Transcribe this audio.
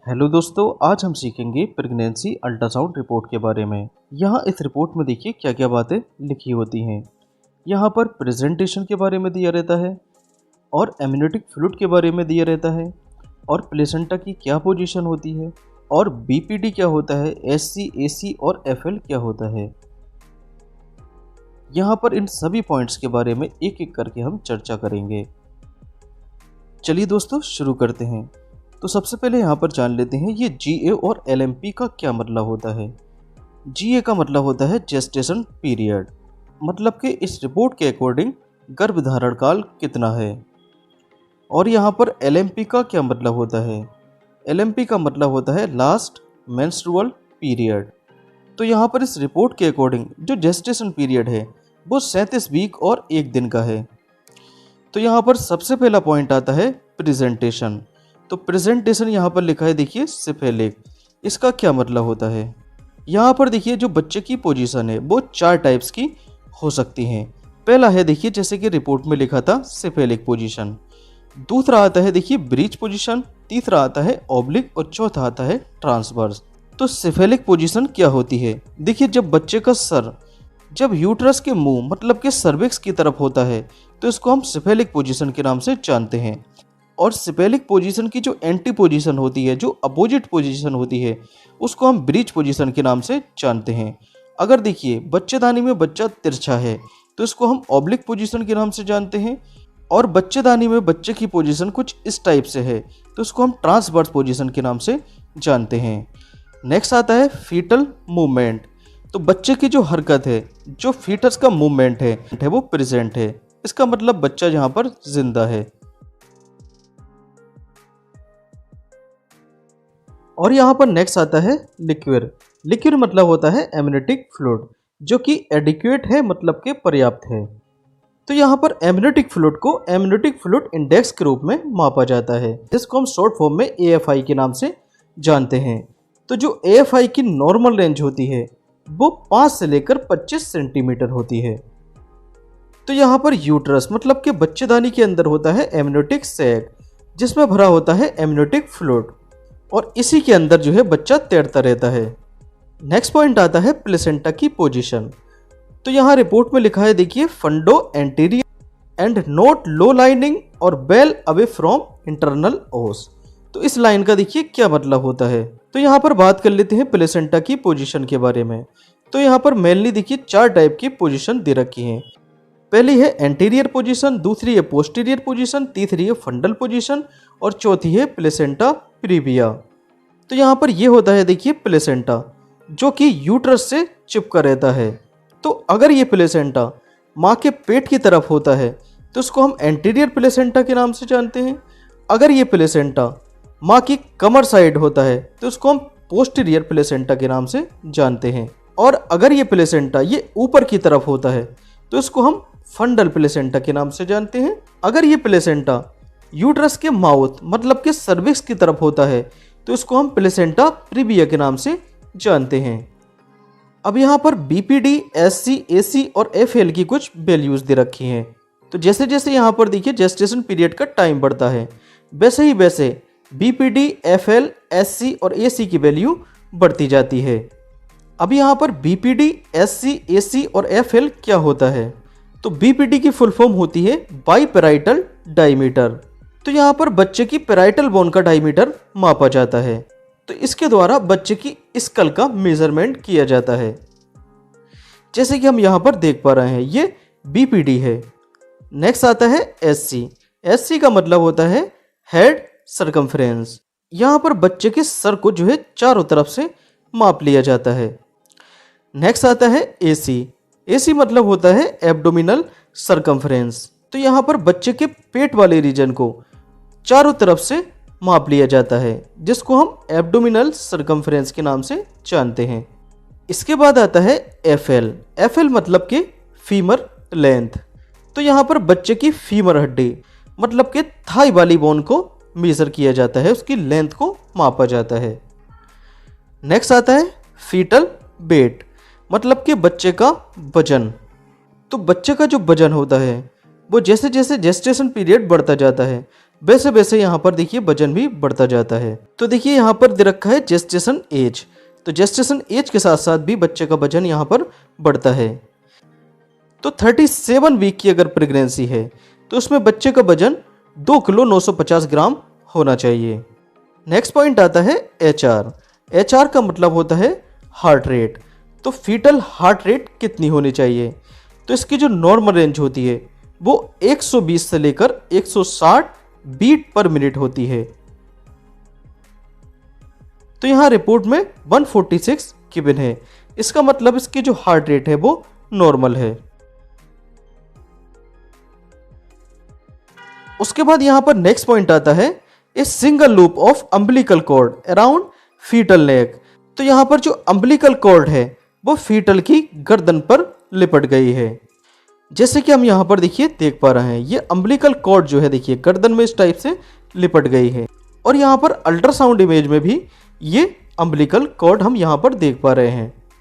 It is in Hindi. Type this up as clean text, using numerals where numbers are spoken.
हेलो दोस्तों, आज हम सीखेंगे प्रेगनेंसी अल्ट्रासाउंड रिपोर्ट के बारे में। यहाँ इस रिपोर्ट में देखिए क्या क्या बातें लिखी होती हैं। यहाँ पर प्रेजेंटेशन के बारे में दिया रहता है और एमनियोटिक फ्लूइड के बारे में दिया रहता है और प्लेसेंटा की क्या पोजीशन होती है और बीपीडी क्या होता है, एससी, एसी और एफएल क्या होता है। यहाँ पर इन सभी पॉइंट्स के बारे में एक एक करके हम चर्चा करेंगे। चलिए दोस्तों शुरू करते हैं। तो सबसे पहले यहाँ पर जान लेते हैं ये जीए और एलएमपी का क्या मतलब होता है। जीए का मतलब होता है जेस्टेशन पीरियड, मतलब कि इस रिपोर्ट के अकॉर्डिंग गर्भधारण काल कितना है। और यहाँ पर एलएमपी का क्या मतलब होता है। एलएमपी का मतलब होता है लास्ट मेंस्ट्रुअल पीरियड। तो यहाँ पर इस रिपोर्ट के अकॉर्डिंग जो जेस्टेशन पीरियड है वो 37 वीक और 1 दिन का है। तो यहाँ पर सबसे पहला पॉइंट आता है प्रेजेंटेशन। तो प्रेजेंटेशन यहाँ पर लिखा है, देखिए सिफेलिक। इसका क्या मतलब होता है। यहाँ पर देखिए जो बच्चे की पोजीशन है वो 4 टाइप्स की हो सकती हैं। पहला है देखिए जैसे कि रिपोर्ट में लिखा था सिफेलिक पोजीशन। दूसरा आता है देखिए ब्रीच पोजीशन। तीसरा आता है ऑब्लिक और चौथा आता है ट्रांसवर्स। तो सिफेलिक पोजीशन क्या होती है। देखिए जब बच्चे का सर जब यूट्रस के मुंह मतलब के सर्विक्स की तरफ होता है तो इसको हम सिफेलिक पोजीशन के नाम से जानते हैं। और सिफेलिक पोजीशन की जो एंटी पोजीशन होती है, जो अपोजिट पोजीशन होती है, उसको हम ब्रीच पोजीशन के नाम से जानते हैं। अगर देखिए बच्चेदानी में बच्चा तिरछा है तो इसको हम ऑब्लिक पोजीशन के नाम से जानते हैं। और बच्चेदानी में बच्चे की पोजीशन कुछ इस टाइप से है तो इसको हम ट्रांसवर्स पोजीशन के नाम से जानते हैं। नेक्स्ट आता है फीटल मूवमेंट। तो बच्चे की जो हरकत है, जो फीटस का मूवमेंट है वो प्रेजेंट है। इसका मतलब बच्चा यहाँ पर जिंदा है। और यहाँ पर नेक्स्ट आता है लिक्विड। लिक्विड मतलब होता है एमनियोटिक फ्लूइड, जो कि एडिक्वेट है मतलब के पर्याप्त है। तो यहाँ पर एमनियोटिक फ्लूइड को एमनियोटिक फ्लूइड इंडेक्स के रूप में मापा जाता है, जिसको हम शॉर्ट फॉर्म में एएफआई के नाम से जानते हैं। तो जो एएफआई की नॉर्मल रेंज होती है वो 5 से लेकर 25 सेंटीमीटर होती है। तो यहाँ पर यूट्रस मतलब के बच्चेदानी के अंदर होता है एमनियोटिक सैक, जिसमें भरा होता है एमनियोटिक फ्लूइड, और इसी के अंदर जो है बच्चा तैरता रहता है। नेक्स्ट पॉइंट आता है प्लेसेंटा की पोजीशन। तो यहाँ रिपोर्ट में लिखा है देखिए फंडो anterior and not low lining और बेल अवे फ्रॉम इंटरनल ओस। तो इस लाइन का देखिए क्या मतलब होता है। तो यहाँ पर बात कर लेते हैं प्लेसेंटा की पोजीशन के बारे में। तो यहाँ पर मेनली देखिए 4 टाइप की पोजीशन दे रखी हैं। पहली है एंटीरियर पोजीशन, दूसरी है पोस्टीरियर पोजीशन, तीसरी है फंडल पोजीशन और चौथी है प्लेसेंटा प्रीविया। तो यहाँ पर ये होता है देखिए प्लेसेंटा, जो कि यूट्रस से चिपका रहता है। तो अगर ये प्लेसेंटा माँ के पेट की तरफ होता है तो उसको हम एंटीरियर प्लेसेंटा के नाम से जानते हैं। अगर ये प्लेसेंटा माँ की कमर साइड होता है तो उसको हम पोस्टीरियर प्लेसेंटा के नाम से जानते हैं। और अगर ये प्लेसेंटा ये ऊपर की तरफ होता है तो इसको हम फंडल प्लेसेंटा के नाम से जानते हैं। अगर ये प्लेसेंटा यूट्रस के माउथ मतलब के सर्विक्स की तरफ होता है तो इसको हम प्लेसेंटा प्रीविया के नाम से जानते हैं। अब यहाँ पर बीपीडी, एससी, एसी और एफएल की कुछ वैल्यूज दे रखी हैं। तो जैसे जैसे यहाँ पर देखिए जेस्टेशन पीरियड का टाइम बढ़ता है वैसे ही वैसे बीपीडी, एफएल, एससी और एसी की वैल्यू बढ़ती जाती है। अब यहाँ पर बीपीडी, एससी, एसी और एफएल क्या होता है। तो बीपीडी की फुल फॉर्म होती है बाइपेराइटल डायमीटर। तो यहाँ पर बच्चे की पेराइटल बोन का डायमीटर मापा जाता है। तो इसके द्वारा बच्चे की स्कल का मेजरमेंट किया जाता है। जैसे कि हम यहाँ पर देख पा रहे हैं ये बीपीडी है। नेक्स्ट आता है एससी। एससी का मतलब होता है हेड सर्कमफ्रेंस। यहाँ पर बच्चे के सर को जो है चारों तरफ से माप लिया जाता है। नेक्स्ट आता है एसी। एसी मतलब होता है एब्डोमिनल सर्कमफ्रेंस। तो यहाँ पर बच्चे के पेट वाले रीजन को चारों तरफ से माप लिया जाता है, जिसको हम एब्डोमिनल सर्कमफ्रेंस के नाम से जानते हैं। इसके बाद आता है एफएल। एफएल मतलब के फीमर लेंथ। तो यहाँ पर बच्चे की फीमर हड्डी मतलब के थाई वाली बोन को मेजर किया जाता है, उसकी लेंथ को मापा जाता है। नेक्स्ट आता है फीटल वेट मतलब कि बच्चे का वजन। तो बच्चे का जो वजन होता है वो जैसे जैसे जेस्टेशन पीरियड बढ़ता जाता है वैसे वैसे यहाँ पर देखिए वजन भी बढ़ता जाता है। तो देखिए यहाँ पर दे रखा है जेस्टेशन एज, तो जेस्टेशन एज के साथ साथ भी बच्चे का वजन यहाँ पर बढ़ता है। तो 37 वीक की अगर प्रेगनेंसी है तो उसमें बच्चे का वजन 2 किलो 950 ग्राम होना चाहिए। नेक्स्ट पॉइंट आता है HR। HR का मतलब होता है हार्ट रेट। तो फीटल हार्ट रेट कितनी होनी चाहिए? तो इसकी जो नॉर्मल रेंज होती है वो 120 से लेकर 160 बीट पर मिनट होती है। तो यहाँ रिपोर्ट में 146 गिवन है, इसका मतलब इसकी जो हार्ट रेट है वो नॉर्मल है। उसके बाद यहाँ पर नेक्स्ट पॉइंट आता है a single loop of umbilical cord around fetal neck. तो यहाँ पर जो अम्बिलिकल कॉर्ड है वो फीटल की गर्दन पर लिपट गई है। जैसे कि हम यहाँ पर देखिए देख पा रहे हैं, ये अम्बिलिकल कॉर्ड जो है देखिए गर्दन में इस टाइप से लिपट गई है। और यहाँ पर अल्ट्रासाउंड इमेज में भी ये अम्बिलिकल कॉर्ड हम यहाँ पर देख पा रहे हैं।